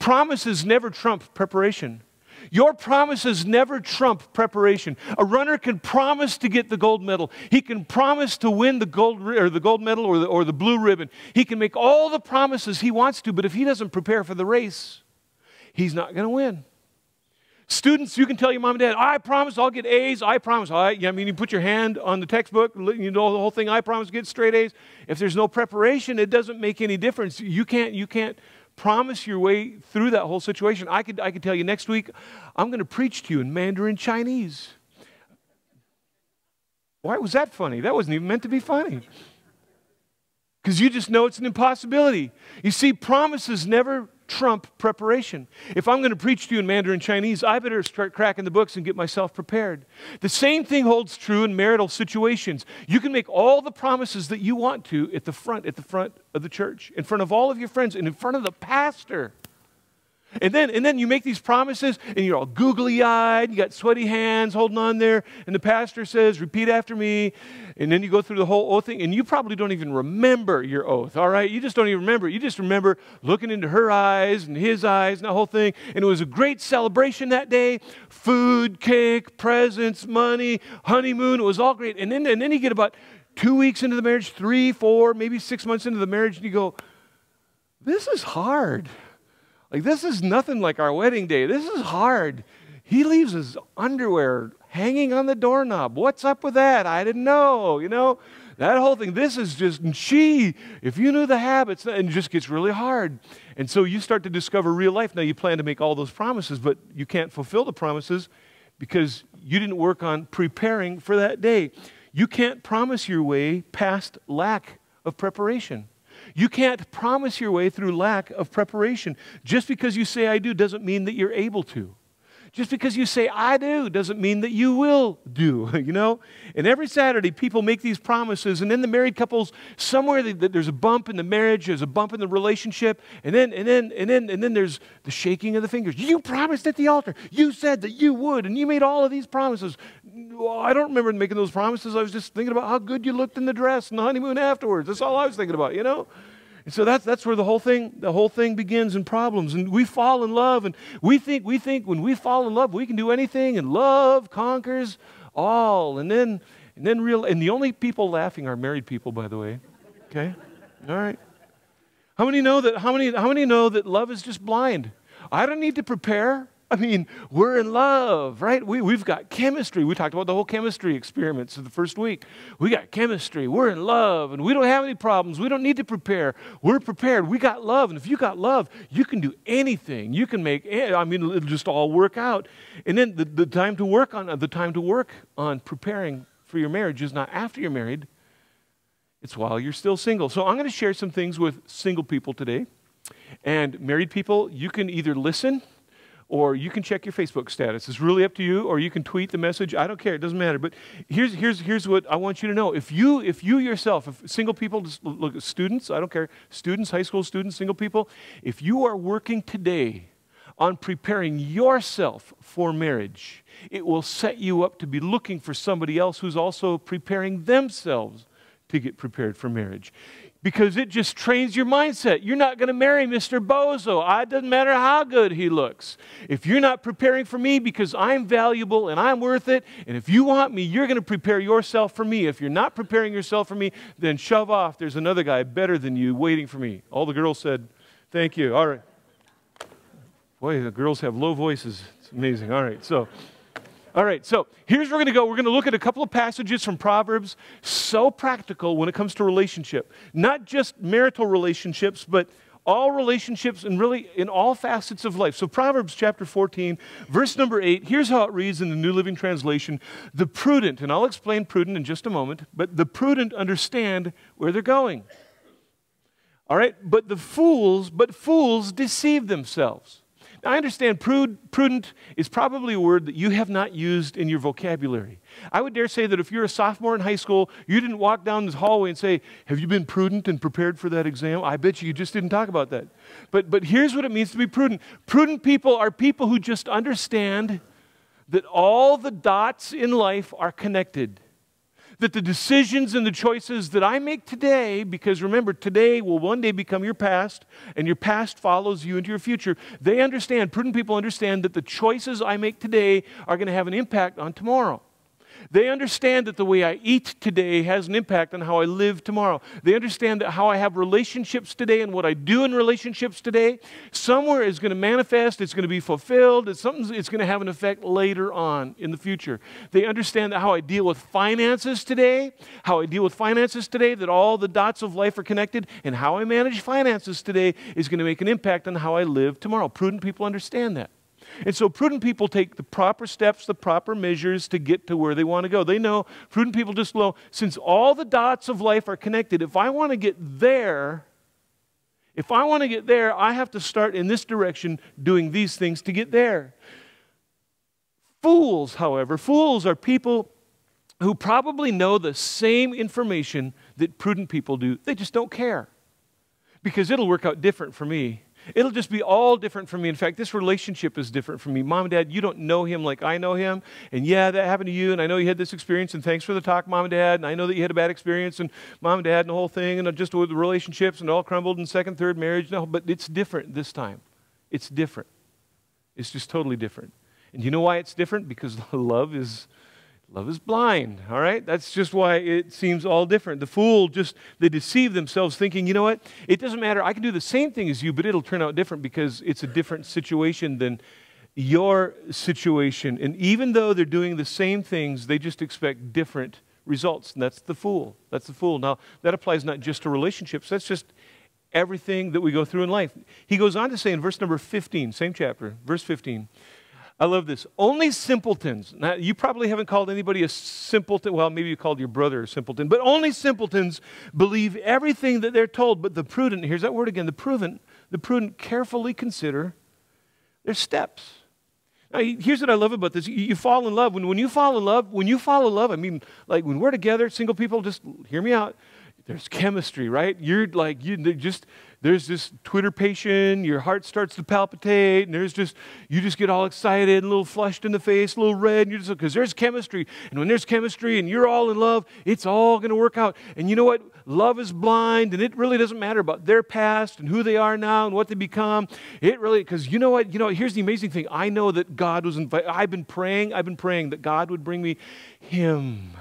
promises never trump preparation. Your promises never trump preparation. A runner can promise to get the gold medal. He can promise to win the gold medal or the blue ribbon. He can make all the promises he wants to, but if he doesn't prepare for the race, he's not going to win. Students, you can tell your mom and dad, I promise I'll get A's. I promise. You put your hand on the textbook, you know the whole thing, I promise to get straight A's. If there's no preparation, it doesn't make any difference. You can't promise your way through that whole situation. I could tell you next week, I'm going to preach to you in Mandarin Chinese. Why was that funny? That wasn't even meant to be funny. Because you just know it's an impossibility. You see, promises never trump preparation. If I'm going to preach to you in Mandarin Chinese, I better start cracking the books and get myself prepared. The same thing holds true in marital situations. You can make all the promises that you want to at the front of the church, in front of all of your friends, and in front of the pastor. And then you make these promises, and you're all googly-eyed, you got sweaty hands holding on there, and the pastor says, repeat after me, and then you go through the whole oath thing, and you probably don't even remember your oath, all right? You just don't even remember. You just remember looking into her eyes and his eyes and the whole thing, and it was a great celebration that day. Food, cake, presents, money, honeymoon, it was all great. And then you get about 2 weeks into the marriage, 3, 4, maybe 6 months into the marriage, and you go, this is hard. Like, this is nothing like our wedding day. This is hard. He leaves his underwear hanging on the doorknob. What's up with that? I didn't know, that whole thing. This is just, if you knew the habits, and it just gets really hard. And so you start to discover real life. Now, you plan to make all those promises, but you can't fulfill the promises because you didn't work on preparing for that day. You can't promise your way past lack of preparation. You can't promise your way through lack of preparation. Just because you say I do doesn't mean that you're able to. Just because you say I do doesn't mean that you will do, And every Saturday people make these promises, and then the married couples, somewhere there's a bump in the marriage, there's a bump in the relationship, and then there's the shaking of the fingers. You promised at the altar. You said that you would, and you made all of these promises. Well, I don't remember making those promises. I was just thinking about how good you looked in the dress and the honeymoon afterwards. That's all I was thinking about, And so that's where the whole thing begins in problems. And we fall in love, and we think when we fall in love, we can do anything, and love conquers all. And then the only people laughing are married people, by the way. Okay? All right. How many know that love is just blind? I don't need to prepare. We're in love, right? We've got chemistry. We talked about the whole chemistry experiments of the first week. We got chemistry. We're in love, and we don't have any problems. We don't need to prepare. We're prepared. We got love, and if you got love, you can do anything. You can make, it'll just all work out. And then the time to work on preparing for your marriage is not after you're married. It's while you're still single. So I'm going to share some things with single people today. And married people, you can either listen or you can check your Facebook status. It's really up to you, or you can tweet the message. I don't care. It doesn't matter. But here's what I want you to know. If you yourself, if single people, just look at students, I don't care, students, high school students, single people, if you are working today on preparing yourself for marriage, it will set you up to be looking for somebody else who's also preparing themselves to get prepared for marriage. Because it just trains your mindset. You're not going to marry Mr. Bozo. It doesn't matter how good he looks. If you're not preparing for me because I'm valuable and I'm worth it, and if you want me, you're going to prepare yourself for me. If you're not preparing yourself for me, then shove off. There's another guy better than you waiting for me. All the girls said, thank you. All right. Boy, the girls have low voices. It's amazing. All right, so here's where we're going to go. We're going to look at a couple of passages from Proverbs, so practical when it comes to relationship. Not just marital relationships, but all relationships and really in all facets of life. So Proverbs chapter 14, verse number 8, here's how it reads in the New Living Translation. The prudent, and I'll explain prudent in just a moment, but the prudent understand where they're going. All right, but fools deceive themselves. Now, I understand prudent is probably a word that you have not used in your vocabulary. I would dare say that if you're a sophomore in high school, you didn't walk down this hallway and say, have you been prudent and prepared for that exam? I bet you just didn't talk about that. But here's what it means to be prudent. Prudent people are people who just understand that all the dots in life are connected. That the decisions and the choices that I make today, because remember, today will one day become your past, and your past follows you into your future. They understand, prudent people understand that the choices I make today are going to have an impact on tomorrow. They understand that the way I eat today has an impact on how I live tomorrow. They understand that how I have relationships today and what I do in relationships today, somewhere is going to manifest, it's going to be fulfilled, it's going to have an effect later on in the future. They understand that how I deal with finances today, that all the dots of life are connected, and how I manage finances today is going to make an impact on how I live tomorrow. Prudent people understand that. And so prudent people take the proper steps, the proper measures to get to where they want to go. They know, prudent people just know, since all the dots of life are connected, if I want to get there, I have to start in this direction doing these things to get there. Fools, however, are people who probably know the same information that prudent people do. They just don't care because it'll work out different for me. It'll just be all different for me. In fact, this relationship is different for me. Mom and Dad, you don't know him like I know him. And yeah, that happened to you. And I know you had this experience. And thanks for the talk, Mom and Dad. And I know that you had a bad experience. And Mom and Dad and the whole thing. And just with the relationships and it all crumbled in second, third marriage. No, but it's different this time. It's different. It's just totally different. And you know why it's different? Because love is blind, all right? That's just why it seems all different. The fool they deceive themselves thinking, you know what? It doesn't matter. I can do the same thing as you, but it'll turn out different because it's a different situation than your situation. And even though they're doing the same things, they just expect different results. And that's the fool. That's the fool. Now, that applies not just to relationships. That's just everything that we go through in life. He goes on to say in verse number 15, same chapter, verse 15, I love this. Only simpletons. Now, you probably haven't called anybody a simpleton. Well, maybe you called your brother a simpleton. But only simpletons believe everything that they're told. But the prudent, here's that word again, the prudent carefully consider their steps. Now, here's what I love about this. You fall in love. When you fall in love, I mean, like when we're together, single people, just hear me out. There's chemistry, right? There's this twitterpation, your heart starts to palpitate, and you just get all excited, and a little flushed in the face, a little red, and because there's chemistry. And when there's chemistry and you're all in love, it's all going to work out. And you know what? Love is blind, and it really doesn't matter about their past and who they are now and what they become. Because you know what? Here's the amazing thing. I know that God was invited. I've been praying that God would bring me him.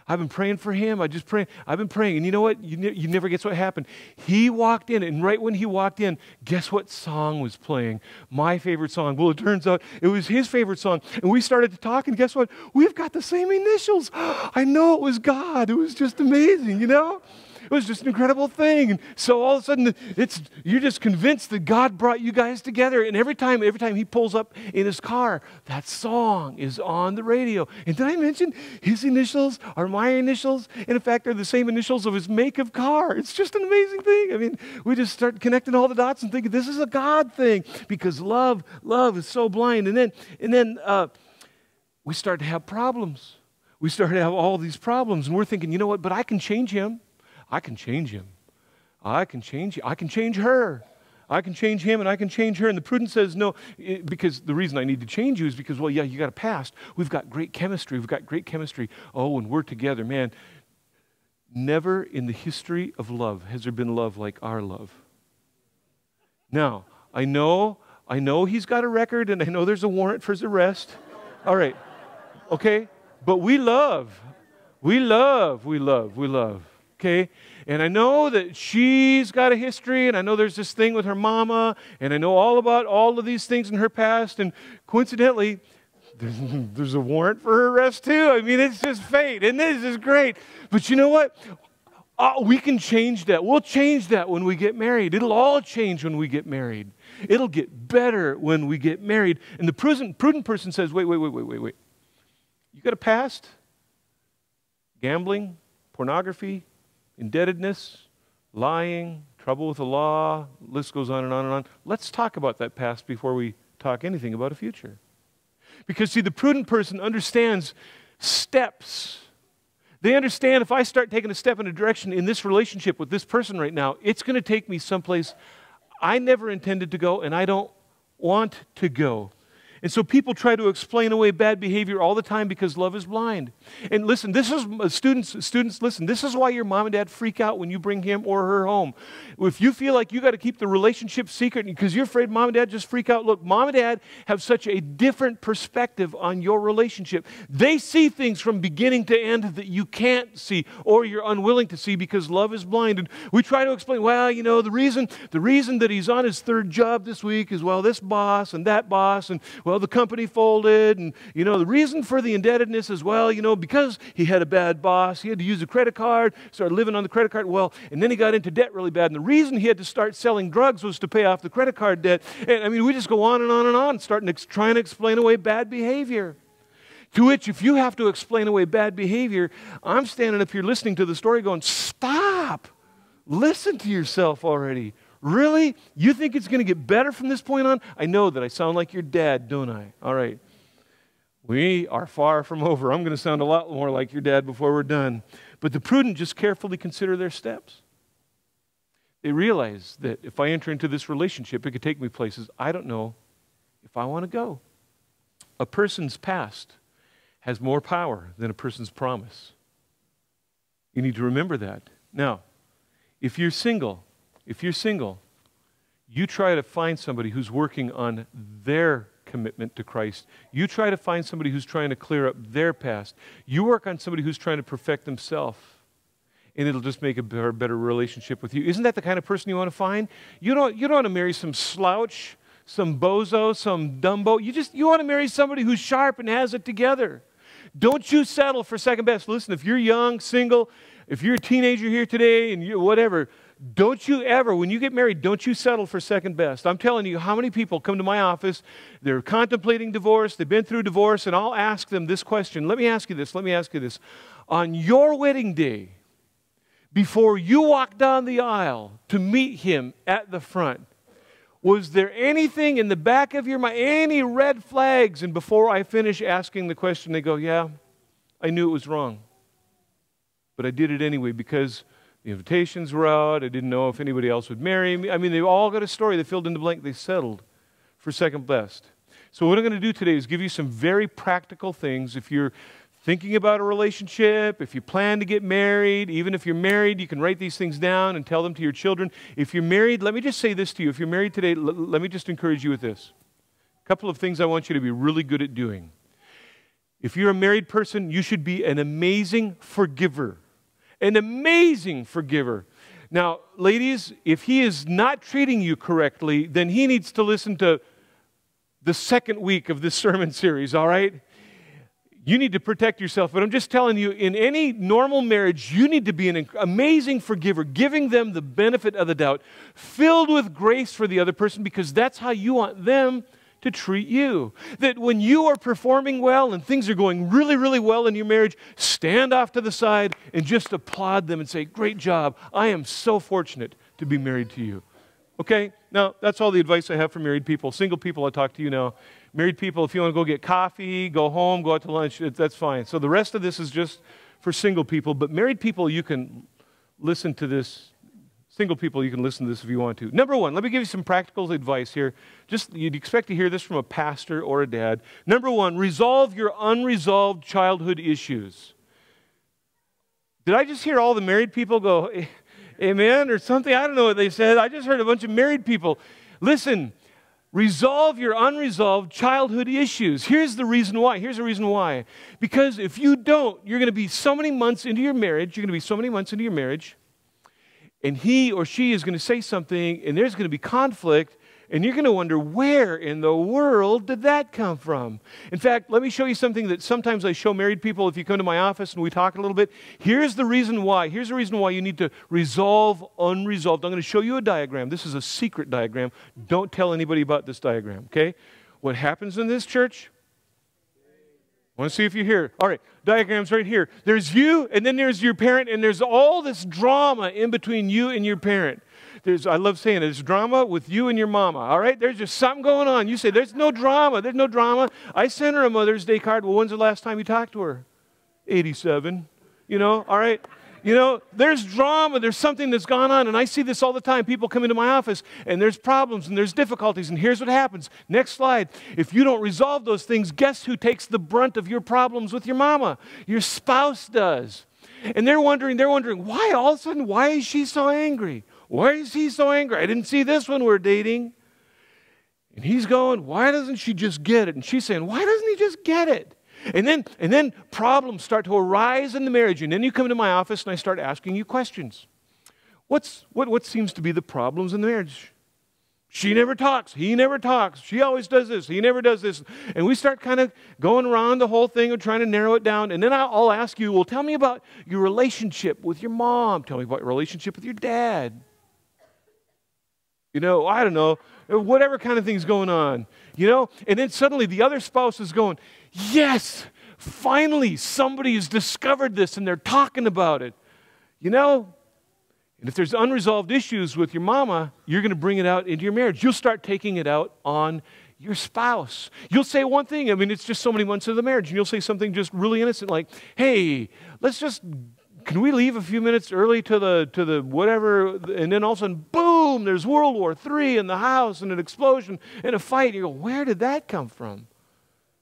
I've been praying for him. I've been praying. And you know what? You never guess what happened. He walked in, and right when he walked in, guess what song was playing? My favorite song. Well, it turns out it was his favorite song. And we started to talk, and guess what? We've got the same initials. I know it was God. It was just amazing, It was just an incredible thing. And so all of a sudden, you're just convinced that God brought you guys together. And every time he pulls up in his car, that song is on the radio. And did I mention his initials are my initials? And in fact, they're the same initials of his make of car. It's just an amazing thing. I mean, we just start connecting all the dots and thinking this is a God thing because love is so blind. And then we start to have problems. We start to have all these problems. And we're thinking, you know what? But I can change him. I can change him. I can change her. I can change him and I can change her. And the prudent says, no, because the reason I need to change you is because, well, yeah, you got a past. We've got great chemistry. Oh, when we're together, man, never in the history of love has there been love like our love. Now, I know he's got a record and I know there's a warrant for his arrest. All right. Okay. But we love. Okay? And I know that she's got a history, and I know there's this thing with her mama, and I know all about all of these things in her past, and coincidentally, there's a warrant for her arrest too. I mean, it's just fate, and this is great. But you know what? We can change that. We'll change that when we get married. It'll all change when we get married. It'll get better when we get married. And the prudent person says, wait. You got a past? Gambling? Pornography? Indebtedness, lying, trouble with the law, list goes on and on and on. Let's talk about that past before we talk anything about a future. Because, see, the prudent person understands steps. They understand if I start taking a step in a direction in this relationship with this person right now, it's going to take me someplace I never intended to go and I don't want to go. And so people try to explain away bad behavior all the time because love is blind. And listen, this is, students, listen, this is why your mom and dad freak out when you bring him or her home. If you feel like you got to keep the relationship secret because you're afraid mom and dad just freak out, look, mom and dad have such a different perspective on your relationship. They see things from beginning to end that you can't see or you're unwilling to see because love is blind. And we try to explain, well, you know, the reason that he's on his third job this week is, well, this boss and that boss, and, well, the company folded, and, you know, the reason for the indebtedness is, well, you know, because he had a bad boss, he had to use a credit card, started living on the credit card, well, and then he got into debt really bad, and the reason he had to start selling drugs was to pay off the credit card debt. And, I mean, we just go on and on and on, trying to explain away bad behavior. To which, if you have to explain away bad behavior, I'm standing up here listening to the story going, stop! Listen to yourself already. Really? You think it's going to get better from this point on? I know that I sound like your dad, don't I? All right. We are far from over. I'm going to sound a lot more like your dad before we're done. But the prudent just carefully consider their steps. They realize that if I enter into this relationship, it could take me places I don't know if I want to go. A person's past has more power than a person's promise. You need to remember that. Now, if you're single, you try to find somebody who's working on their commitment to Christ. You try to find somebody who's trying to clear up their past. You work on somebody who's trying to perfect themselves, and it'll just make a better relationship with you. Isn't that the kind of person you want to find? You don't want to marry some slouch, some bozo, some dumbo. You want to marry somebody who's sharp and has it together. Don't you settle for second best. Listen, if you're young, single, if you're a teenager here today, and you whatever, don't you ever, when you get married, don't you settle for second best. I'm telling you, how many people come to my office, they're contemplating divorce, they've been through divorce, and I'll ask them this question. Let me ask you this. On your wedding day, before you walk down the aisle to meet him at the front, was there anything in the back of your mind, any red flags? And before I finish asking the question, they go, yeah, I knew it was wrong. But I did it anyway because the invitations were out. I didn't know if anybody else would marry me. I mean, they all got a story. They filled in the blank. They settled for second best. So what I'm going to do today is give you some very practical things. If you're thinking about a relationship, if you plan to get married, even if you're married, you can write these things down and tell them to your children. If you're married, let me just say this to you. If you're married today, let me just encourage you with this. A couple of things I want you to be really good at doing. If you're a married person, you should be an amazing forgiver. An amazing forgiver. Now, ladies, if he is not treating you correctly, then he needs to listen to the second week of this sermon series, all right? You need to protect yourself. But I'm just telling you, in any normal marriage, you need to be an amazing forgiver, giving them the benefit of the doubt, filled with grace for the other person, because that's how you want them to treat you. That when you are performing well and things are going really, really well in your marriage, stand off to the side and just applaud them and say, great job. I am so fortunate to be married to you. Okay? Now, that's all the advice I have for married people. Single people, I'll talk to you now. Married people, if you want to go get coffee, go home, go out to lunch, that's fine. So the rest of this is just for single people. But married people, you can listen to this. Single people, you can listen to this if you want to. Number one, let me give you some practical advice here. You'd expect to hear this from a pastor or a dad. Number one, resolve your unresolved childhood issues. Did I just hear all the married people go, amen, or something? I don't know what they said. I just heard a bunch of married people. Listen, resolve your unresolved childhood issues. Here's the reason why. Because if you don't, you're going to be so many months into your marriage, and he or she is going to say something, and there's going to be conflict, and you're going to wonder, where in the world did that come from? In fact, let me show you something that sometimes I show married people if you come to my office and we talk a little bit. Here's the reason why. Here's the reason why you need to resolve unresolved. I'm going to show you a diagram. This is a secret diagram. Don't tell anybody about this diagram, okay? What happens in this church? I want to see if you're here. All right, diagram's right here. There's you, and then there's your parent, and there's all this drama in between you and your parent. I love saying it, there's drama with you and your mama, all right? There's just something going on. You say, there's no drama. I sent her a Mother's Day card. Well, when's the last time you talked to her? 87, all right? You know, there's drama, there's something that's gone on, and I see this all the time. People come into my office, and there's problems, and there's difficulties, and here's what happens. Next slide. If you don't resolve those things, guess who takes the brunt of your problems with your mama? Your spouse does. And they're wondering, why all of a sudden, why is she so angry? Why is he so angry? I didn't see this when we were dating. And he's going, why doesn't she just get it? And she's saying, why doesn't he just get it? And then problems start to arise in the marriage. And then you come to my office and I start asking you questions. What seems to be the problems in the marriage? She never talks. He never talks. She always does this. He never does this. And we start kind of going around the whole thing and trying to narrow it down. And then I'll ask you, well, tell me about your relationship with your mom. Tell me about your relationship with your dad. You know, I don't know, whatever kind of thing's going on, you know? And then suddenly the other spouse is going, yes, finally somebody has discovered this and they're talking about it, you know? And if there's unresolved issues with your mama, you're going to bring it out into your marriage. You'll start taking it out on your spouse. You'll say one thing, I mean, it's just so many months of the marriage, and you'll say something just really innocent like, hey, can we leave a few minutes early to the whatever? And then all of a sudden, boom, there's World War III in the house and an explosion and a fight. And you go, where did that come from?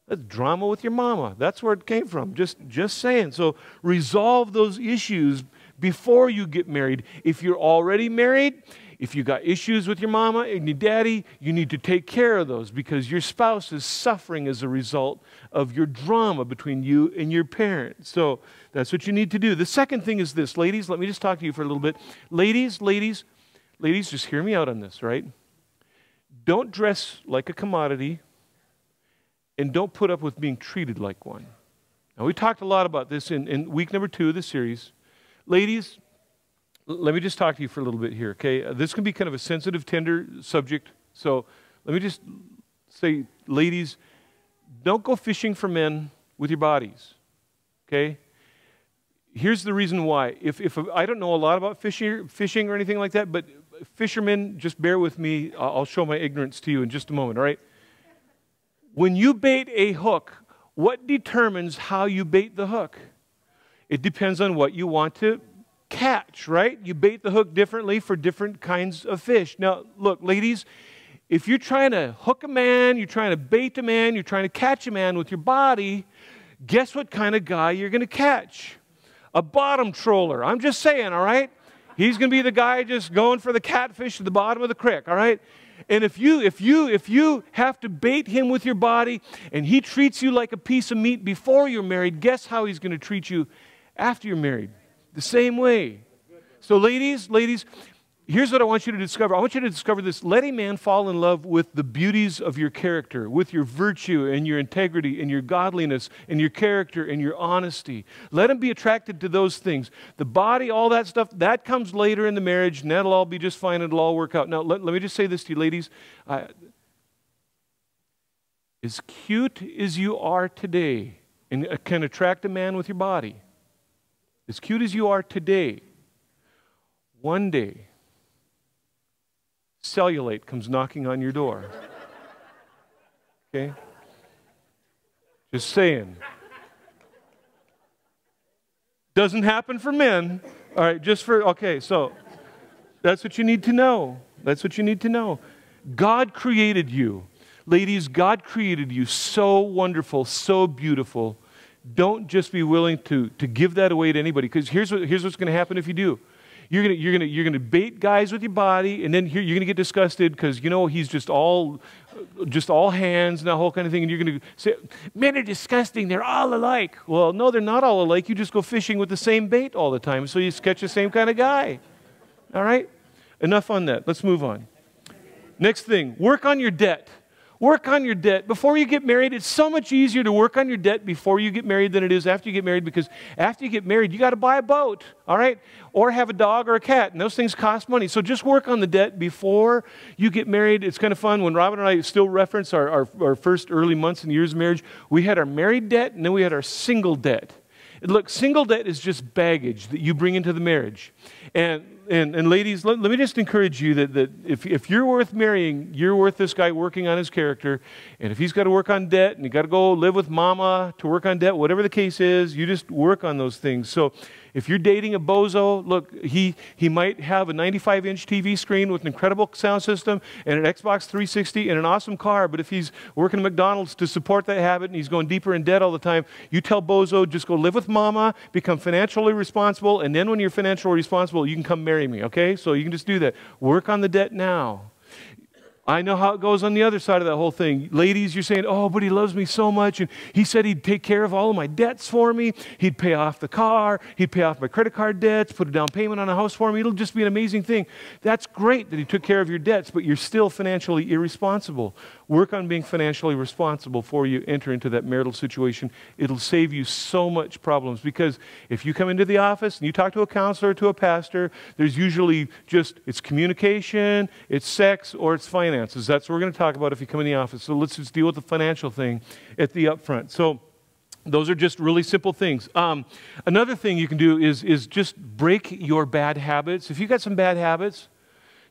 That's drama with your mama. That's where it came from. Just saying. So resolve those issues before you get married. If you're already married, if you got issues with your mama and your daddy, you need to take care of those because your spouse is suffering as a result of your drama between you and your parents. So that's what you need to do. The second thing is this. Ladies, let me just talk to you for a little bit. Ladies, just hear me out on this, right? Don't dress like a commodity and don't put up with being treated like one. Now, we talked a lot about this in week number 2 of the series. Ladies, let me just talk to you for a little bit here, okay? This can be kind of a sensitive, tender subject. So let me just say, ladies, don't go fishing for men with your bodies, okay? Here's the reason why. If I don't know a lot about fishing or anything like that, but fishermen, just bear with me. I'll show my ignorance to you in just a moment, all right? When you bait a hook, what determines how you bait the hook? It depends on what you want to catch, right? You bait the hook differently for different kinds of fish. Now, look, ladies, if you're trying to hook a man, you're trying to bait a man, you're trying to catch a man with your body, guess what kind of guy you're going to catch? A bottom troller. I'm just saying, all right? He's going to be the guy just going for the catfish at the bottom of the creek, all right? And if you have to bait him with your body and he treats you like a piece of meat before you're married, guess how he's going to treat you after you're married? The same way. So ladies, here's what I want you to discover. I want you to discover this. Let a man fall in love with the beauties of your character, with your virtue and your integrity and your godliness and your character and your honesty. Let him be attracted to those things. The body, all that stuff, that comes later in the marriage, and that'll all be just fine. It'll all work out. Now, let me just say this to you, ladies. As cute as you are today and can attract a man with your body, as cute as you are today, one day, cellulite comes knocking on your door. Okay? Just saying. Doesn't happen for men. All right, okay, so that's what you need to know. That's what you need to know. God created you. Ladies, God created you so wonderful, so beautiful. Don't just be willing to give that away to anybody, because here's what's going to happen if you do. You're gonna bait guys with your body, and then you're gonna get disgusted because he's just all hands and that whole kind of thing, and you're gonna say, "Men are disgusting. They're all alike." Well, no, they're not all alike. You just go fishing with the same bait all the time, so you catch the same kind of guy. All right? Enough on that. Let's move on. Next thing, work on your debt. Work on your debt. Before you get married, it's so much easier to work on your debt before you get married than it is after you get married, because after you get married, you got to buy a boat, all right? Or have a dog or a cat, and those things cost money. So just work on the debt before you get married. It's kind of fun. When Robin and I still reference our first early months and years of marriage, we had our married debt, and then we had our single debt. And look, single debt is just baggage that you bring into the marriage. And ladies, let me just encourage you that if you're worth marrying, you're worth this guy working on his character. And if he's got to work on debt and you got to go live with mama to work on debt, whatever the case is, you just work on those things. So If you're dating a bozo, look, he might have a 95-inch TV screen with an incredible sound system and an Xbox 360 and an awesome car, but if he's working at McDonald's to support that habit and he's going deeper in debt all the time, you tell bozo, just go live with mama, become financially responsible, and then when you're financially responsible, you can come marry me, okay? So you can just do that. Work on the debt now. I know how it goes on the other side of that whole thing. Ladies, you're saying, oh, but he loves me so much, and he said he'd take care of all of my debts for me. He'd pay off the car. He'd pay off my credit card debts, put a down payment on a house for me. It'll just be an amazing thing. That's great that he took care of your debts, but you're still financially irresponsible. Work on being financially responsible before you enter into that marital situation. It'll save you so much problems, because if you come into the office and you talk to a counselor or to a pastor, there's usually just, it's communication, it's sex, or it's finances. That's what we're going to talk about if you come in the office. So let's just deal with the financial thing at the upfront. So those are just really simple things. Another thing you can do is just break your bad habits. If you've got some bad habits,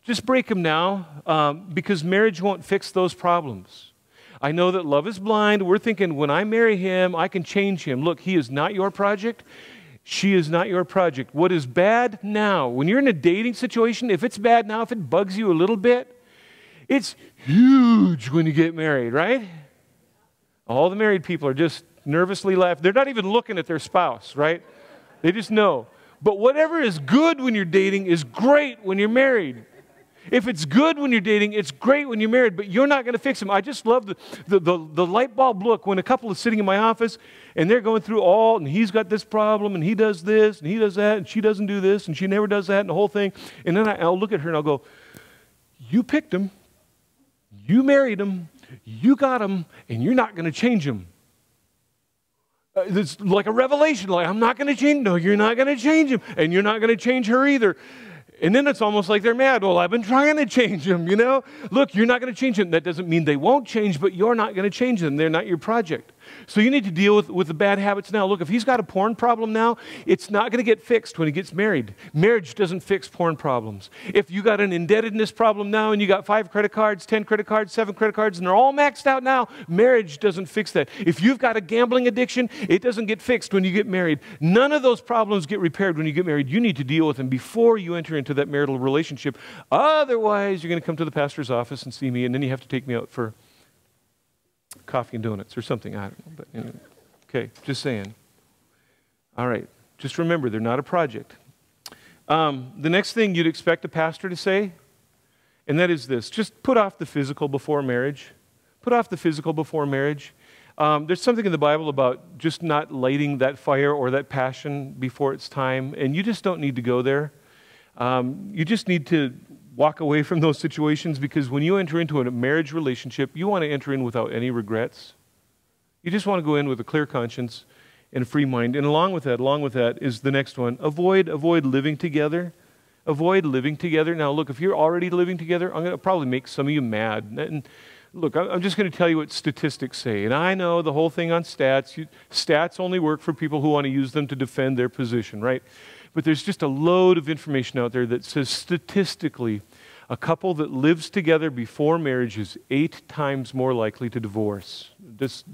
just break them now, because marriage won't fix those problems. I know that love is blind. We're thinking, when I marry him, I can change him. Look, he is not your project. She is not your project. What is bad now, when you're in a dating situation, if it's bad now, if it bugs you a little bit, it's huge when you get married, right? All the married people are just nervously laughing. They're not even looking at their spouse, right? They just know. But whatever is good when you're dating is great when you're married. If it's good when you're dating, it's great when you're married, but you're not going to fix them. I just love the light bulb look when a couple is sitting in my office and they're going through all, and he's got this problem, and he does this, and he does that, and she doesn't do this, and she never does that, and the whole thing. And then I'll look at her and I'll go, you picked him. You married him, you got him, and you're not going to change him. It's like a revelation, like, I'm not going to change. No, you're not going to change him, and you're not going to change her either. And then it's almost like they're mad. Well, I've been trying to change them, you know. Look, you're not going to change them. That doesn't mean they won't change, but you're not going to change them. They're not your project. So you need to deal with the bad habits now. Look, if he's got a porn problem now, it's not going to get fixed when he gets married. Marriage doesn't fix porn problems. If you got an indebtedness problem now and you got 5 credit cards, 10 credit cards, 7 credit cards, and they're all maxed out now, marriage doesn't fix that. If you've got a gambling addiction, it doesn't get fixed when you get married. None of those problems get repaired when you get married. You need to deal with them before you enter into that marital relationship. Otherwise, you're going to come to the pastor's office and see me, and then you have to take me out for coffee and donuts or something. I don't know. But anyway. Okay, just saying. All right. Just remember, they're not a project. The next thing you'd expect a pastor to say, and that is this: just put off the physical before marriage. Put off the physical before marriage. There's something in the Bible about just not lighting that fire or that passion before it's time, and you just don't need to go there. You just need to walk away from those situations, because when you enter into a marriage relationship, you want to enter in without any regrets. You just want to go in with a clear conscience and a free mind. And along with that is the next one. Avoid living together. Avoid living together. Now, look, if you're already living together, I'm going to probably make some of you mad. And look, I'm just going to tell you what statistics say. And I know the whole thing on stats. Stats only work for people who want to use them to defend their position, right? But there's just a load of information out there that says statistically, a couple that lives together before marriage is 8 times more likely to divorce. That's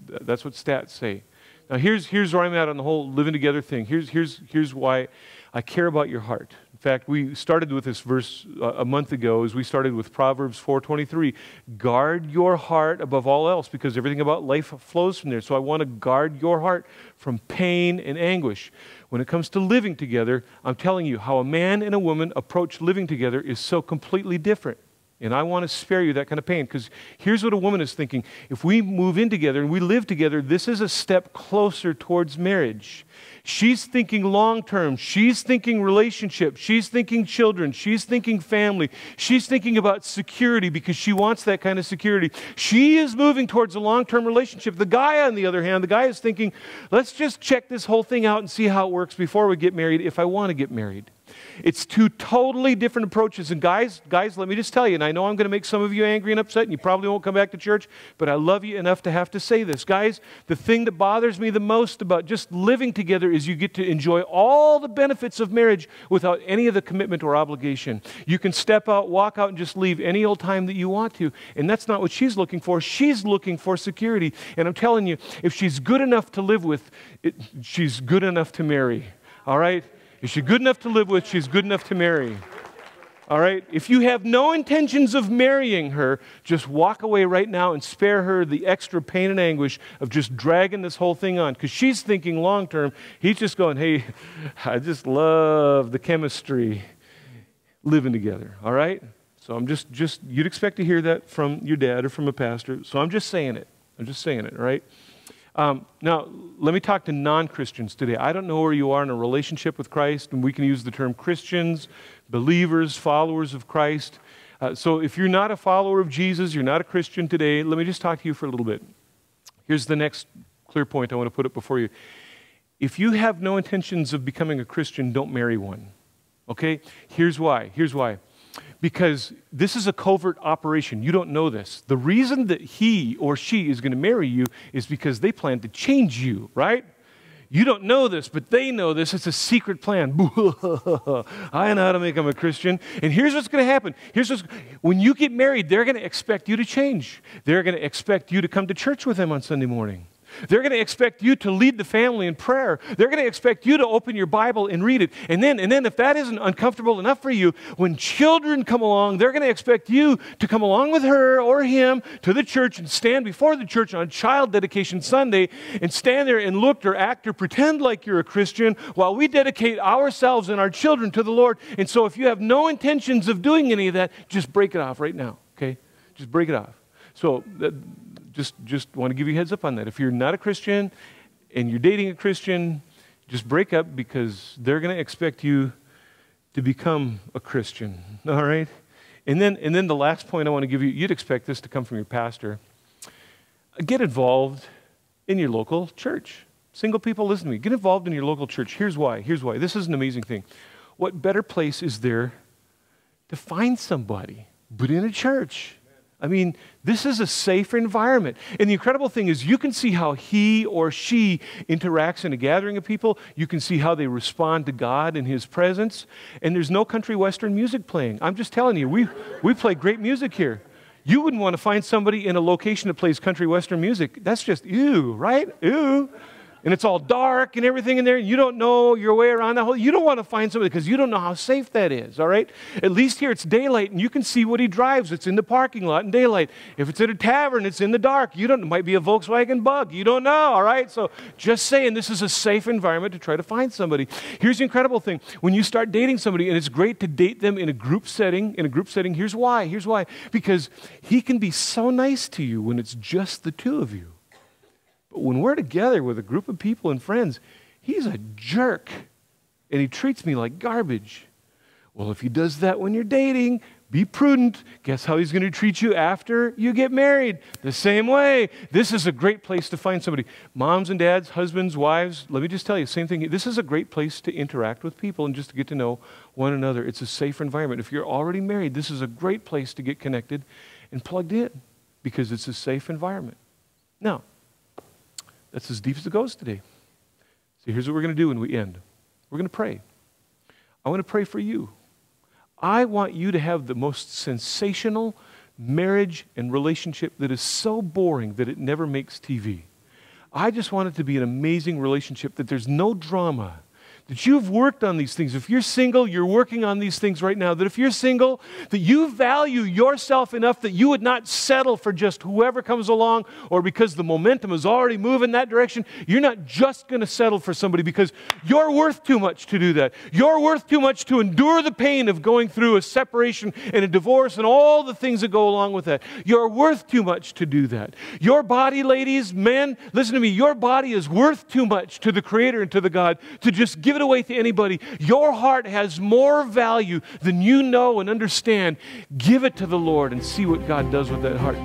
what stats say. Now here's where I'm at on the whole living together thing. Here's why I care about your heart. In fact, we started with this verse a month ago, as we started with Proverbs 4:23. Guard your heart above all else, because everything about life flows from there. So I want to guard your heart from pain and anguish. When it comes to living together, I'm telling you how a man and a woman approach living together is so completely different. And I want to spare you that kind of pain, because here's what a woman is thinking. If we move in together and we live together, this is a step closer towards marriage. She's thinking long term. She's thinking relationship. She's thinking children. She's thinking family. She's thinking about security, because she wants that kind of security. She is moving towards a long-term relationship. The guy, on the other hand, the guy is thinking, let's just check this whole thing out and see how it works before we get married, if I want to get married. It's 2 totally different approaches. And guys, let me just tell you, and I know I'm going to make some of you angry and upset, and you probably won't come back to church, but I love you enough to have to say this. Guys, the thing that bothers me the most about just living together is you get to enjoy all the benefits of marriage without any of the commitment or obligation. You can step out, walk out, and just leave any old time that you want to. And that's not what she's looking for. She's looking for security. And I'm telling you, if she's good enough to live with, she's good enough to marry. All right? Is she good enough to live with? She's good enough to marry. All right? If you have no intentions of marrying her, just walk away right now and spare her the extra pain and anguish of just dragging this whole thing on. Because she's thinking long term. He's just going, hey, I just love the chemistry living together. All right? So I'm just you'd expect to hear that from your dad or from a pastor. So I'm just saying it. I'm just saying it, all right? Now, let me talk to non-Christians today. I don't know where you are in a relationship with Christ, and we can use the term Christians, believers, followers of Christ. So if you're not a follower of Jesus, you're not a Christian today, let me just talk to you for a little bit. Here's the next clear point I want to put up before you. If you have no intentions of becoming a Christian, don't marry one. Okay? Here's why. Here's why. Because this is a covert operation. You don't know this. The reason that he or she is going to marry you is because they plan to change you, right? You don't know this, but they know this. It's a secret plan. I know how to make them a Christian. And here's what's going to happen. When you get married, they're going to expect you to change. They're going to expect you to come to church with them on Sunday morning. They're going to expect you to lead the family in prayer. They're going to expect you to open your Bible and read it. And then if that isn't uncomfortable enough for you, when children come along, they're going to expect you to come along with her or him to the church and stand before the church on Child Dedication Sunday and stand there and look or act or pretend like you're a Christian while we dedicate ourselves and our children to the Lord. And so if you have no intentions of doing any of that, just break it off right now, okay? Just break it off. So just want to give you a heads up on that. If you're not a Christian and you're dating a Christian, just break up because they're going to expect you to become a Christian, all right? And then the last point I want to give you, you'd expect this to come from your pastor. Get involved in your local church. Single people, listen to me. Get involved in your local church. Here's why. Here's why. This is an amazing thing. What better place is there to find somebody but in a church? I mean, this is a safe environment. And the incredible thing is you can see how he or she interacts in a gathering of people. You can see how they respond to God in his presence. And there's no country western music playing. I'm just telling you, we play great music here. You wouldn't want to find somebody in a location that plays country western music. That's just ew, right? Ew. And it's all dark and everything in there, and you don't know your way around that whole. You don't want to find somebody because you don't know how safe that is, all right? At least here it's daylight, and you can see what he drives. It's in the parking lot in daylight. If it's at a tavern, it's in the dark. It might be a Volkswagen Bug. You don't know, all right? So just saying, this is a safe environment to try to find somebody. Here's the incredible thing. When you start dating somebody, and it's great to date them in a group setting, here's why. Here's why. Because he can be so nice to you when it's just the two of you. But when we're together with a group of people and friends, he's a jerk, and he treats me like garbage. Well, if he does that when you're dating, be prudent. Guess how he's going to treat you after you get married? The same way. This is a great place to find somebody. Moms and dads, husbands, wives, let me just tell you, same thing. This is a great place to interact with people and just to get to know one another. It's a safe environment. If you're already married, this is a great place to get connected and plugged in because it's a safe environment. Now, that's as deep as it goes today. So here's what we're going to do when we end. We're going to pray. I want to pray for you. I want you to have the most sensational marriage and relationship that is so boring that it never makes TV. I just want it to be an amazing relationship that there's no drama, that you've worked on these things. If you're single, you're working on these things right now. That if you're single, that you value yourself enough that you would not settle for just whoever comes along or because the momentum is already moving that direction. You're not just going to settle for somebody because you're worth too much to do that. You're worth too much to endure the pain of going through a separation and a divorce and all the things that go along with that. You're worth too much to do that. Your body, ladies, men, listen to me, your body is worth too much to the Creator and to the God to just give it away to anybody. Your heart has more value than you know and understand. Give it to the Lord and see what God does with that heart.